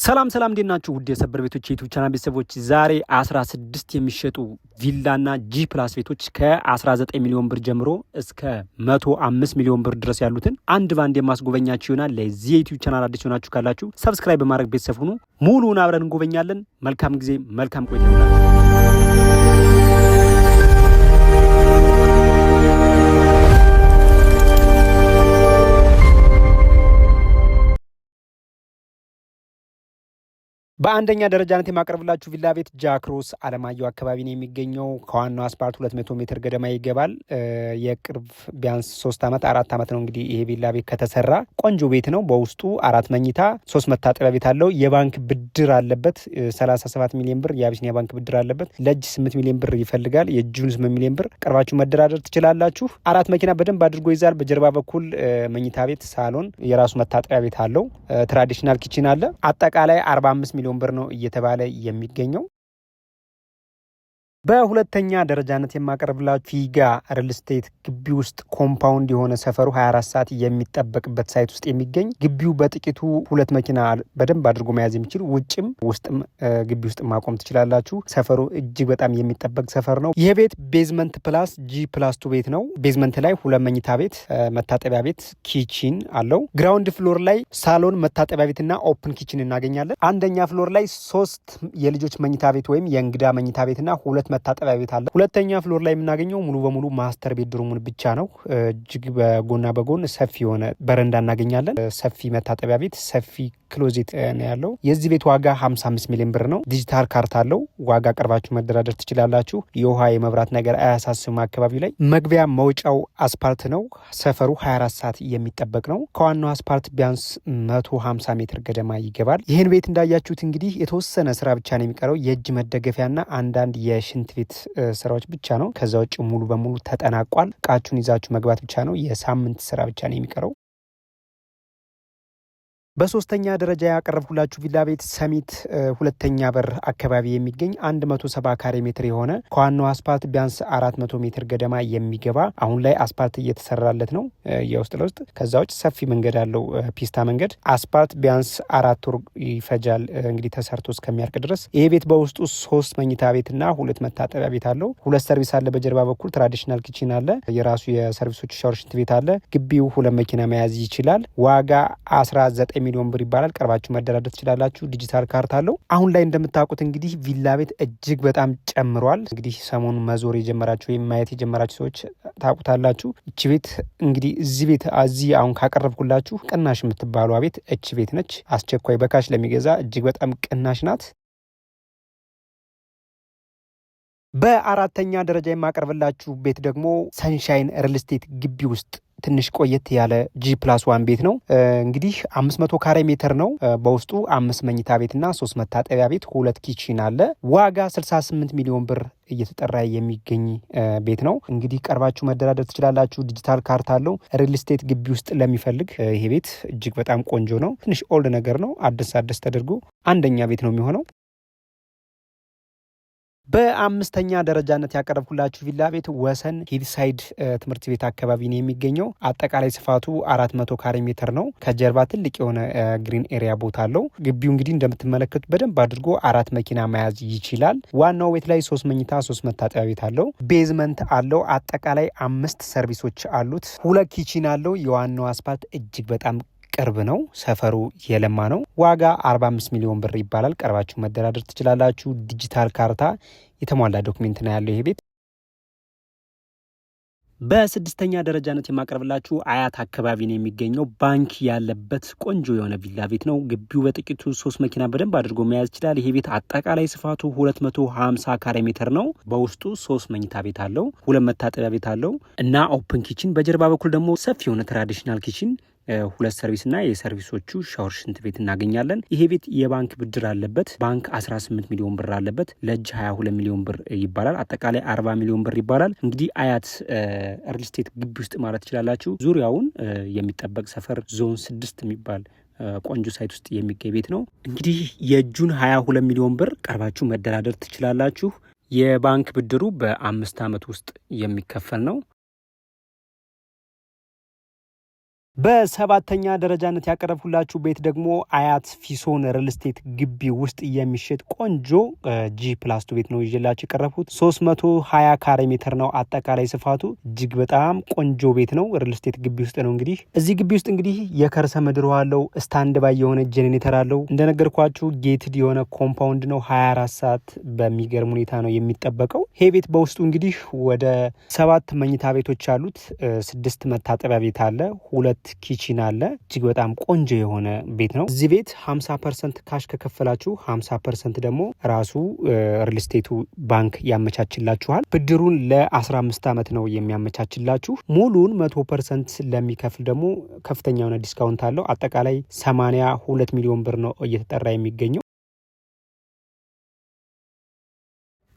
ሰላም እንዴት ናችሁ? ውድ የሰበር ቤቶች የዩቲዩብ ቻናል ቤተሰቦች ዛሬ 16 የሚሸጡ ቪላና ጂ ፕላስ ቤቶች ከ19 ሚሊዮን ብር ጀምሮ እስከ 105 ሚሊዮን ብር ድረስ ያሉትን አንድ ባንድ የማስጎበኛችሁ ይሆናል። ለዚህ የዩቲዩብ ቻናል አዲስ ሆናችሁ ካላችሁ ሰብስክራይብ በማድረግ ቤተሰብ ሁኑ። ሙሉውን አብረን እንጎበኛለን። መልካም ጊዜ፣ መልካም ቆይታ ይሁንላችሁ። በአንደኛ ደረጃነት የማቀርብላችሁ ቪላ ቤት ጃክሮስ አለማየሁ አካባቢ ነው የሚገኘው። ከዋናው አስፓልት 200 ሜትር ገደማ ይገባል። የቅርብ ቢያንስ 3 ዓመት 4 ዓመት ነው እንግዲህ ይሄ ቪላ ቤት ከተሰራ። ቆንጆ ቤት ነው። በውስጡ 4 መኝታ 3 መታጠቢያ ቤት አለው። የባንክ ብድር አለበት 37 ሚሊዮን ብር የአቢሲኒያ ባንክ ብድር አለበት። ለእጅ 8 ሚሊዮን ብር ይፈልጋል። የእጁን 8 ሚሊዮን ብር ቀርባችሁ መደራደር ትችላላችሁ። 4 መኪና በደንብ አድርጎ ይዛል። በጀርባ በኩል መኝታ ቤት፣ ሳሎን፣ የራሱ መታጠቢያ ቤት አለው። ትራዲሽናል ኪችን አለ። አጠቃላይ 45 ሚሊዮን ብር ነው እየተባለ የሚገኘው። በሁለተኛ ደረጃነት የማቀርብላችሁ ፊጋ ሪል ስቴት ግቢ ውስጥ ኮምፓውንድ የሆነ ሰፈሩ 24 ሰዓት የሚጠበቅበት ሳይት ውስጥ የሚገኝ ግቢው በጥቂቱ 2 መኪና በደንብ አድርጎ መያዝ የሚችል ውጭም ውስጥም ግቢ ውስጥ ማቆም ትችላላችሁ። ሰፈሩ እጅግ በጣም የሚጠበቅ ሰፈር ነው። ይህ ቤት ቤዝመንት ፕላስ G+2 ቤት ነው። ቤዝመንት ላይ 2 መኝታ ቤት፣ መታጠቢያ ቤት፣ ኪችን አለው። ግራውንድ ፍሎር ላይ ሳሎን፣ መታጠቢያ ቤትና ኦፕን ኪችን እናገኛለን። አንደኛ ፍሎር ላይ 3 የልጆች መኝታ ቤት ወይም የእንግዳ መኝታ ቤትና 2 መታጠቢያ ቤት አለ። ሁለተኛ ፍሎር ላይ የምናገኘው ሙሉ በሙሉ ማስተር ቤድሩሙን ብቻ ነው። እጅግ በጎና በጎን ሰፊ የሆነ በረንዳ እናገኛለን። ሰፊ መታጠቢያ ቤት፣ ሰፊ ክሎዜት ነው ያለው። የዚህ ቤት ዋጋ 55 ሚሊዮን ብር ነው። ዲጂታል ካርታ አለው። ዋጋ ቀርባችሁ መደራደር ትችላላችሁ። የውሃ የመብራት ነገር አያሳስብም። አካባቢው ላይ መግቢያ መውጫው አስፓልት ነው። ሰፈሩ 24 ሰዓት የሚጠበቅ ነው። ከዋናው አስፓልት ቢያንስ 150 ሜትር ገደማ ይገባል። ይህን ቤት እንዳያችሁት እንግዲህ የተወሰነ ስራ ብቻ ነው የሚቀረው። የእጅ መደገፊያና አንዳንድ የሽንት ቤት ስራዎች ብቻ ነው። ከዛ ውጭ ሙሉ በሙሉ ተጠናቋል። እቃችሁን ይዛችሁ መግባት ብቻ ነው። የሳምንት ስራ ብቻ ነው የሚቀረው። በሶስተኛ ደረጃ ያቀረብኩላችሁ ቪላ ቤት ሰሚት ሁለተኛ በር አካባቢ የሚገኝ 170 ካሬ ሜትር የሆነ ከዋናው አስፓልት ቢያንስ 400 ሜትር ገደማ የሚገባ አሁን ላይ አስፓልት እየተሰራለት ነው የውስጥ ለውስጥ። ከዛ ውጭ ሰፊ መንገድ አለው፣ ፒስታ መንገድ። አስፓልት ቢያንስ 4 ወር ይፈጃል እንግዲህ ተሰርቶ እስከሚያርቅ ድረስ። ይሄ ቤት በውስጡ 3 መኝታ ቤትና 2 መታጠቢያ ቤት አለው። 2 ሰርቪስ አለ። በጀርባ በኩል ትራዲሽናል ኪችን አለ። የራሱ የሰርቪሶች ሻወር፣ ሽንት ቤት አለ። ግቢው 2 መኪና መያዝ ይችላል። ዋጋ 19 ሚሊዮን ብር ይባላል። ቀርባችሁ መደራደር ትችላላችሁ። ዲጂታል ካርታ አለው። አሁን ላይ እንደምታውቁት እንግዲህ ቪላ ቤት እጅግ በጣም ጨምሯል። እንግዲህ ሰሞኑን መዞር የጀመራችሁ ወይም ማየት የጀመራችሁ ሰዎች ታውቁታላችሁ። እቺ ቤት እንግዲህ እዚህ አሁን ካቀረብኩላችሁ ቅናሽ የምትባሏ ቤት እቺ ቤት ነች። አስቸኳይ በካሽ ለሚገዛ እጅግ በጣም ቅናሽ ናት። በአራተኛ ደረጃ የማቀርብላችሁ ቤት ደግሞ ሰንሻይን ሪል ስቴት ግቢ ውስጥ ትንሽ ቆየት ያለ G+1 ቤት ነው። እንግዲህ 500 ካሬ ሜትር ነው። በውስጡ 5 መኝታ ቤትና 3 መታጠቢያ ቤት፣ 2 ኪችን አለ። ዋጋ 68 ሚሊዮን ብር እየተጠራ የሚገኝ ቤት ነው። እንግዲህ ቀርባችሁ መደራደር ትችላላችሁ። ዲጂታል ካርታ አለው። ሪል ስቴት ግቢ ውስጥ ለሚፈልግ ይሄ ቤት እጅግ በጣም ቆንጆ ነው። ትንሽ ኦልድ ነገር ነው። አዲስ ተደርጎ አንደኛ ቤት ነው የሚሆነው። በአምስተኛ ደረጃነት ያቀረብኩላችሁ ቪላ ቤት ወሰን ሂልሳይድ ትምህርት ቤት አካባቢ ነው የሚገኘው። አጠቃላይ ስፋቱ 400 ካሬ ሜትር ነው። ከጀርባ ትልቅ የሆነ ግሪን ኤሪያ ቦታ አለው። ግቢው እንግዲህ እንደምትመለከቱት በደንብ አድርጎ 4 መኪና መያዝ ይችላል። ዋናው ቤት ላይ 3 መኝታ 3 መታጠቢያ ቤት አለው። ቤዝመንት አለው። አጠቃላይ 5 ሰርቪሶች አሉት። 2 ኪችን አለው። የዋናው አስፓልት እጅግ በጣም ቅርብ ነው። ሰፈሩ የለማ ነው። ዋጋ 45 ሚሊዮን ብር ይባላል። ቀርባችሁ መደራደር ትችላላችሁ። ዲጂታል ካርታ፣ የተሟላ ዶክሜንት ነው ያለው ይሄ ቤት። በስድስተኛ ደረጃነት የማቀርብላችሁ አያት አካባቢ ነው የሚገኘው። ባንክ ያለበት ቆንጆ የሆነ ቪላ ቤት ነው። ግቢው በጥቂቱ 3 መኪና በደንብ አድርጎ መያዝ ይችላል። ይሄ ቤት አጠቃላይ ስፋቱ 250 ካሬ ሜትር ነው። በውስጡ 3 መኝታ ቤት አለው፣ 2 መታጠቢያ ቤት አለው እና ኦፕን ኪችን። በጀርባ በኩል ደግሞ ሰፊ የሆነ ትራዲሽናል ኪችን፣ 2 ሰርቪስ እና የሰርቪሶቹ ሻወር፣ ሽንት ቤት እናገኛለን። ይሄ ቤት የባንክ ብድር አለበት። ባንክ 18 ሚሊዮን ብር አለበት። ለእጅ 22 ሚሊዮን ብር ይባላል። አጠቃላይ 40 ሚሊዮን ብር ይባላል። እንግዲህ አያት ሪል ስቴት ግቢ ውስጥ ማለት ትችላላችሁ። ዙሪያውን የሚጠበቅ ሰፈር ዞን 6 የሚባል ቆንጆ ሳይት ውስጥ የሚገኝ ቤት ነው። እንግዲህ የእጁን 22 ሚሊዮን ብር ቀርባችሁ መደራደር ትችላላችሁ። የባንክ ብድሩ በ5 ዓመት ውስጥ የሚከፈል ነው። በሰባተኛ ደረጃነት ያቀረብኩላችሁ ቤት ደግሞ አያት ፊሶን ሪል ስቴት ግቢ ውስጥ የሚሸጥ ቆንጆ G+2 ቤት ነው ይዤላችሁ የቀረብኩት። 320 ካሬ ሜትር ነው አጠቃላይ ስፋቱ። እጅግ በጣም ቆንጆ ቤት ነው። ሪል ስቴት ግቢ ውስጥ ነው። እንግዲህ እዚህ ግቢ ውስጥ እንግዲህ የከርሰ ምድር አለው፣ ስታንድ ባይ የሆነ ጄኔሬተር አለው። እንደነገርኳችሁ ጌትድ የሆነ ኮምፓውንድ ነው። 24 ሰዓት በሚገርም ሁኔታ ነው የሚጠበቀው። ይሄ ቤት በውስጡ እንግዲህ ወደ 7 መኝታ ቤቶች አሉት። 6 መታጠቢያ ቤት አለ፣ 2 ኪችን አለ። እጅግ በጣም ቆንጆ የሆነ ቤት ነው። እዚህ ቤት 50% ካሽ ከከፈላችሁ 50% ደግሞ ራሱ ሪል ስቴቱ ባንክ ያመቻችላችኋል። ብድሩን ለ15 ዓመት ነው የሚያመቻችላችሁ። ሙሉን 100% ለሚከፍል ደግሞ ከፍተኛ የሆነ ዲስካውንት አለው። አጠቃላይ 82 ሚሊዮን ብር ነው እየተጠራ የሚገኘው።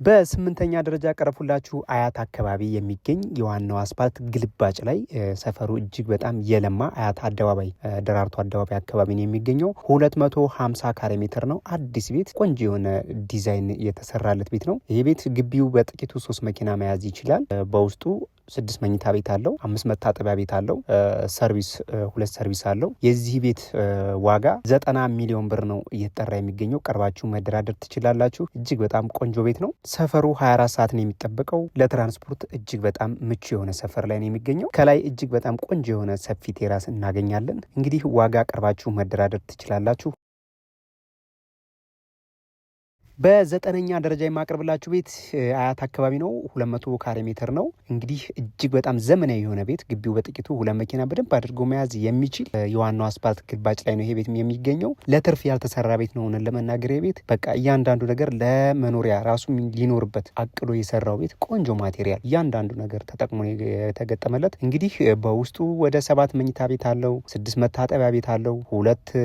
በስምንተኛ ደረጃ ያቀረብኩላችሁ አያት አካባቢ የሚገኝ የዋናው አስፓልት ግልባጭ ላይ ሰፈሩ እጅግ በጣም የለማ አያት አደባባይ ደራርቱ አደባባይ አካባቢ ነው የሚገኘው። 250 ካሬ ሜትር ነው። አዲስ ቤት ቆንጆ የሆነ ዲዛይን የተሰራለት ቤት ነው። ይህ ቤት ግቢው በጥቂቱ 3 መኪና መያዝ ይችላል። በውስጡ 6 መኝታ ቤት አለው፣ 5 መታጠቢያ ቤት አለው፣ ሰርቪስ 2 ሰርቪስ አለው። የዚህ ቤት ዋጋ 90 ሚሊዮን ብር ነው እየተጠራ የሚገኘው። ቀርባችሁ መደራደር ትችላላችሁ። እጅግ በጣም ቆንጆ ቤት ነው። ሰፈሩ 24 ሰዓት ነው የሚጠበቀው። ለትራንስፖርት እጅግ በጣም ምቹ የሆነ ሰፈር ላይ ነው የሚገኘው። ከላይ እጅግ በጣም ቆንጆ የሆነ ሰፊ ቴራስ እናገኛለን። እንግዲህ ዋጋ ቀርባችሁ መደራደር ትችላላችሁ። በዘጠነኛ ደረጃ የማቀርብላችሁ ቤት አያት አካባቢ ነው። 200 ካሬ ሜትር ነው። እንግዲህ እጅግ በጣም ዘመናዊ የሆነ ቤት፣ ግቢው በጥቂቱ 2 መኪና በደንብ አድርጎ መያዝ የሚችል የዋናው አስፓልት ግልባጭ ላይ ነው ይሄ ቤት የሚገኘው። ለትርፍ ያልተሰራ ቤት ነው ለመናገር። ቤት በቃ እያንዳንዱ ነገር ለመኖሪያ ራሱ ሊኖርበት አቅዶ የሰራው ቤት፣ ቆንጆ ማቴሪያል፣ እያንዳንዱ ነገር ተጠቅሞ የተገጠመለት። እንግዲህ በውስጡ ወደ 7 መኝታ ቤት አለው፣ 6 መታጠቢያ ቤት አለው፣ 2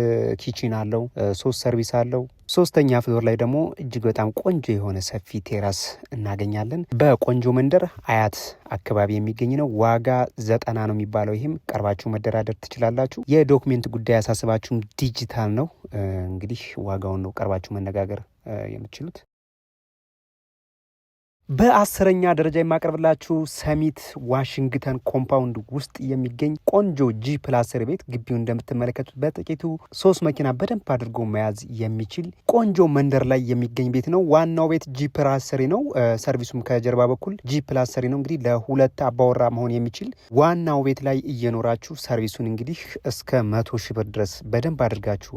ኪችን አለው፣ 3 ሰርቪስ አለው። 3ኛ ፍሎር ላይ ደግሞ እጅግ በጣም ቆንጆ የሆነ ሰፊ ቴራስ እናገኛለን። በቆንጆ መንደር አያት አካባቢ የሚገኝ ነው። ዋጋ 90 ነው የሚባለው። ይህም ቀርባችሁ መደራደር ትችላላችሁ። የዶክሜንት ጉዳይ ያሳስባችሁም ዲጂታል ነው። እንግዲህ ዋጋውን ነው ቀርባችሁ መነጋገር የምትችሉት። በ10ኛ ደረጃ የማቀርብላችሁ ሰሚት ዋሽንግተን ኮምፓውንድ ውስጥ የሚገኝ ቆንጆ G+3 ቤት። ግቢው እንደምትመለከቱት በጥቂቱ 3 መኪና በደንብ አድርጎ መያዝ የሚችል ቆንጆ መንደር ላይ የሚገኝ ቤት ነው። ዋናው ቤት G+3 ነው። ሰርቪሱም ከጀርባ በኩል G+3 ነው። እንግዲህ ለ2 አባወራ መሆን የሚችል ዋናው ቤት ላይ እየኖራችሁ ሰርቪሱን እንግዲህ እስከ 100 ሺህ ብር ድረስ በደንብ አድርጋችሁ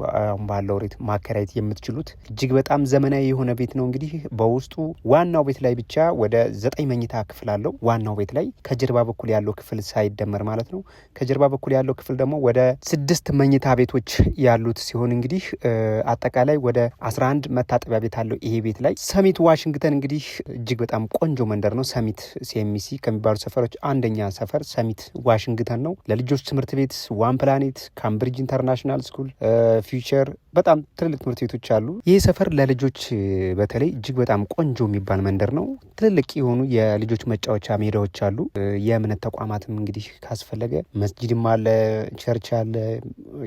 ባለው ሬት ማከራየት የምትችሉት እጅግ በጣም ዘመናዊ የሆነ ቤት ነው። እንግዲህ በውስጡ ዋናው ቤት ላይ ብቻ ወደ 9 መኝታ ክፍል አለው። ዋናው ቤት ላይ ከጀርባ በኩል ያለው ክፍል ሳይደመር ማለት ነው። ከጀርባ በኩል ያለው ክፍል ደግሞ ወደ 6 መኝታ ቤቶች ያሉት ሲሆን እንግዲህ አጠቃላይ ወደ 11 መታጠቢያ ቤት አለው ይሄ ቤት ላይ። ሰሚት ዋሽንግተን እንግዲህ እጅግ በጣም ቆንጆ መንደር ነው። ሰሚት ሲኤምሲ ከሚባሉ ሰፈሮች አንደኛ ሰፈር ሰሚት ዋሽንግተን ነው። ለልጆች ትምህርት ቤት ዋን ፕላኔት፣ ካምብሪጅ ኢንተርናሽናል ስኩል፣ ፊውቸር በጣም ትልልቅ ትምህርት ቤቶች አሉ። ይህ ሰፈር ለልጆች በተለይ እጅግ በጣም ቆንጆ የሚባል መንደር ነው። ትልልቅ የሆኑ የልጆች መጫወቻ ሜዳዎች አሉ። የእምነት ተቋማትም እንግዲህ ካስፈለገ መስጂድም አለ፣ ቸርች አለ፣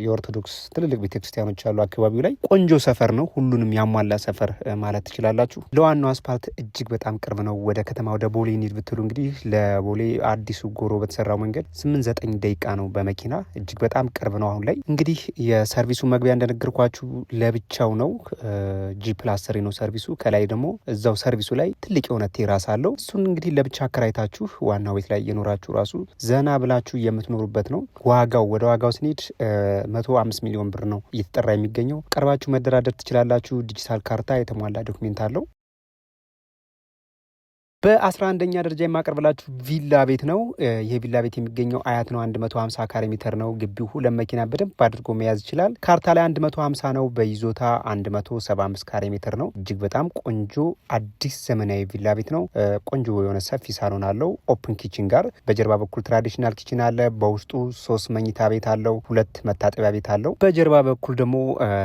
የኦርቶዶክስ ትልልቅ ቤተክርስቲያኖች አሉ አካባቢው ላይ። ቆንጆ ሰፈር ነው። ሁሉንም ያሟላ ሰፈር ማለት ትችላላችሁ። ለዋናው አስፓልት እጅግ በጣም ቅርብ ነው። ወደ ከተማ ወደ ቦሌ እንሂድ ብትሉ እንግዲህ ለቦሌ አዲሱ ጎሮ በተሰራው መንገድ 8-9 ደቂቃ ነው በመኪና። እጅግ በጣም ቅርብ ነው። አሁን ላይ እንግዲህ የሰርቪሱ መግቢያ እንደነገርኳችሁ ለብቻው ነው። G+3 ነው ሰርቪሱ። ከላይ ደግሞ እዛው ሰርቪሱ ላይ ትልቅ የሆነ ቴራስ አለው። እሱን እንግዲህ ለብቻ አከራይታችሁ ዋናው ቤት ላይ እየኖራችሁ ራሱ ዘና ብላችሁ የምትኖሩበት ነው። ወደ ዋጋው ስንሄድ 105 ሚሊዮን ብር ነው እየተጠራ የሚገኘው። ቀርባችሁ መደራደር ትችላላችሁ። ዲጂታል ካርታ፣ የተሟላ ዶክሜንት አለው። በ11ኛ ደረጃ የማቀርብላችሁ ቪላ ቤት ነው። ይህ ቪላ ቤት የሚገኘው አያት ነው። 150 ካሬ ሜትር ነው። ግቢው 2 መኪና በደንብ አድርጎ መያዝ ይችላል። ካርታ ላይ 150 ነው። በይዞታ 175 ካሬ ሜትር ነው። እጅግ በጣም ቆንጆ አዲስ ዘመናዊ ቪላ ቤት ነው። ቆንጆ የሆነ ሰፊ ሳሎን አለው ኦፕን ኪችን ጋር። በጀርባ በኩል ትራዲሽናል ኪችን አለ። በውስጡ 3 መኝታ ቤት አለው። 2 መታጠቢያ ቤት አለው። በጀርባ በኩል ደግሞ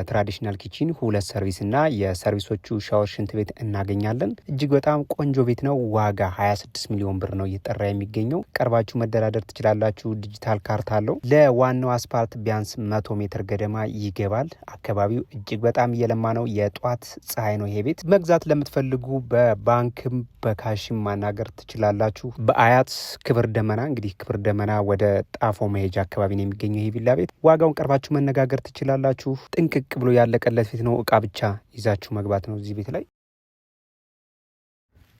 ትራዲሽናል ኪችን፣ 2 ሰርቪስ እና የሰርቪሶቹ ሻወር፣ ሽንት ቤት እናገኛለን። እጅግ በጣም ቆንጆ ቤት ነው። ዋጋ 26 ሚሊዮን ብር ነው እየጠራ የሚገኘው። ቀርባችሁ መደራደር ትችላላችሁ። ዲጂታል ካርታ አለው። ለዋናው አስፓልት ቢያንስ 100 ሜትር ገደማ ይገባል። አካባቢው እጅግ በጣም እየለማ ነው። የጧት ፀሐይ ነው። ይሄ ቤት መግዛት ለምትፈልጉ በባንክም በካሽም ማናገር ትችላላችሁ። በአያት ክብር ደመና እንግዲህ ክብር ደመና ወደ ጣፎ መሄጃ አካባቢ ነው የሚገኘው ይሄ ቪላ ቤት። ዋጋውን ቀርባችሁ መነጋገር ትችላላችሁ። ጥንቅቅ ብሎ ያለቀለት ቤት ነው። እቃ ብቻ ይዛችሁ መግባት ነው እዚህ ቤት ላይ።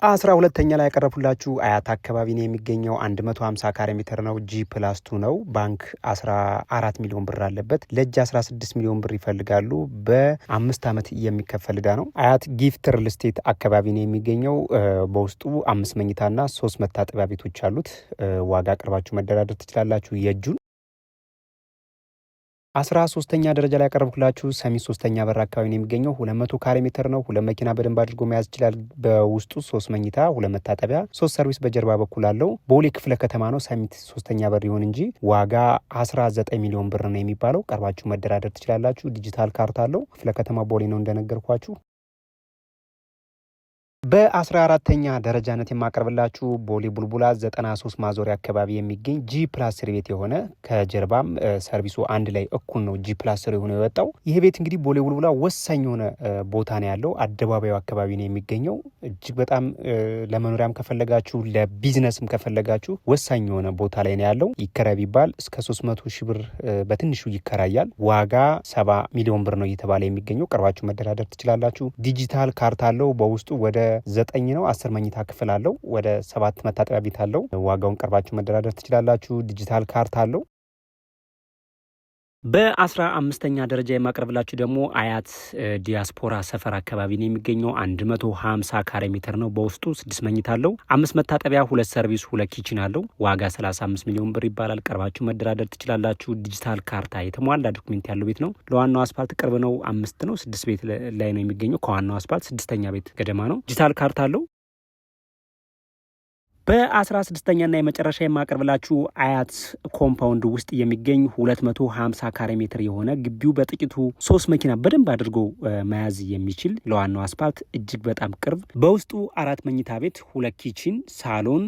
12ኛ ላይ ያቀረብኩላችሁ አያት አካባቢ ነው የሚገኘው። 150 ካሬ ሜትር ነው። G+2 ነው። ባንክ 14 ሚሊዮን ብር አለበት። ለእጅ 16 ሚሊዮን ብር ይፈልጋሉ። በ5 ዓመት የሚከፈል ዕዳ ነው። አያት ጊፍት ሪል ስቴት አካባቢ ነው የሚገኘው። በውስጡ 5 መኝታና 3 መታጠቢያ ቤቶች አሉት። ዋጋ አቅርባችሁ መደራደር ትችላላችሁ። የእጁን 13ኛ ደረጃ ላይ ያቀረብኩላችሁ ሰሚት 3ኛ በር አካባቢ ነው የሚገኘው። 200 ካሬ ሜትር ነው። 2 መኪና በደንብ አድርጎ መያዝ ይችላል። በውስጡ 3 መኝታ፣ 2 መታጠቢያ፣ 3 ሰርቪስ በጀርባ በኩል አለው። ቦሌ ክፍለ ከተማ ነው። ሰሚት 3ኛ በር ይሁን እንጂ ዋጋ 19 ሚሊዮን ብር ነው የሚባለው። ቀርባችሁ መደራደር ትችላላችሁ። ዲጂታል ካርታ አለው። ክፍለ ከተማ ቦሌ ነው እንደነገርኳችሁ። በ14ተኛ ደረጃነት የማቀርብላችሁ ቦሌ ቡልቡላ 93 ማዞሪያ አካባቢ የሚገኝ G+3 ቤት የሆነ ከጀርባም ሰርቪሱ አንድ ላይ እኩል ነው G+3 የሆነ የወጣው ይሄ ቤት እንግዲህ ቦሌ ቡልቡላ ወሳኝ የሆነ ቦታ ነው ያለው። አደባባዩ አካባቢ ነው የሚገኘው። እጅግ በጣም ለመኖሪያም ከፈለጋችሁ ለቢዝነስም ከፈለጋችሁ ወሳኝ የሆነ ቦታ ላይ ነው ያለው። ይከራይ ቢባል እስከ 300 ሺህ ብር በትንሹ ይከራያል። ዋጋ 70 ሚሊዮን ብር ነው እየተባለ የሚገኘው። ቀርባችሁ መደራደር ትችላላችሁ። ዲጂታል ካርታ አለው። በውስጡ ወደ 9 ነው። 10 መኝታ ክፍል አለው። ወደ 7 መታጠቢያ ቤት አለው። ዋጋውን ቀርባችሁ መደራደር ትችላላችሁ። ዲጂታል ካርታ አለው። በ15ኛ ደረጃ የማቀርብላችሁ ደግሞ አያት ዲያስፖራ ሰፈር አካባቢ ነው የሚገኘው። 150 ካሬ ሜትር ነው። በውስጡ 6 መኝታ አለው። 5 መታጠቢያ፣ 2 ሰርቪስ፣ 2 ኪችን አለው። ዋጋ 35 ሚሊዮን ብር ይባላል። ቀርባችሁ መደራደር ትችላላችሁ። ዲጂታል ካርታ የተሟላ ዶክሜንት ያለው ቤት ነው። ለዋናው አስፓልት ቅርብ ነው። 5 ነው 6 ቤት ላይ ነው የሚገኘው። ከዋናው አስፓልት 6ኛ ቤት ገደማ ነው። ዲጂታል ካርታ አለው። በ16ኛና የመጨረሻ የማቀርብላችሁ አያት ኮምፓውንድ ውስጥ የሚገኝ 250 ካሬ ሜትር የሆነ ግቢው በጥቂቱ 3 መኪና በደንብ አድርጎ መያዝ የሚችል ለዋናው አስፓልት እጅግ በጣም ቅርብ፣ በውስጡ 4 መኝታ ቤት፣ 2 ኪችን፣ ሳሎን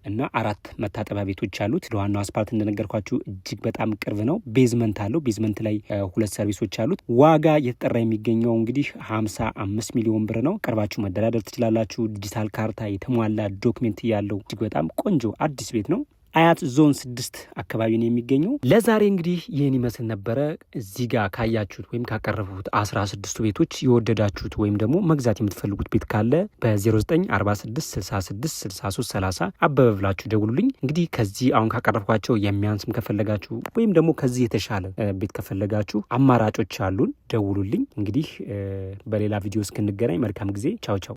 እና 4 መታጠቢያ ቤቶች አሉት። ለዋናው አስፓልት እንደነገርኳችሁ እጅግ በጣም ቅርብ ነው። ቤዝመንት አለው። ቤዝመንት ላይ 2 ሰርቪሶች አሉት። ዋጋ እየተጠራ የሚገኘው እንግዲህ 55 ሚሊዮን ብር ነው። ቀርባችሁ መደራደር ትችላላችሁ። ዲጂታል ካርታ የተሟላ ዶክሜንት ያለው እጅግ በጣም ቆንጆ አዲስ ቤት ነው። አያት ዞን 6 አካባቢ ነው የሚገኘው። ለዛሬ እንግዲህ ይህን ይመስል ነበረ። እዚህ ጋር ካያችሁት ወይም ካቀረቡት 16 ቤቶች የወደዳችሁት ወይም ደግሞ መግዛት የምትፈልጉት ቤት ካለ በ0946666330 አበበ ብላችሁ ደውሉልኝ። እንግዲህ ከዚህ አሁን ካቀረብኳቸው የሚያንስም ከፈለጋችሁ ወይም ደግሞ ከዚህ የተሻለ ቤት ከፈለጋችሁ አማራጮች አሉን፣ ደውሉልኝ። እንግዲህ በሌላ ቪዲዮ እስክንገናኝ መልካም ጊዜ። ቻው ቻው።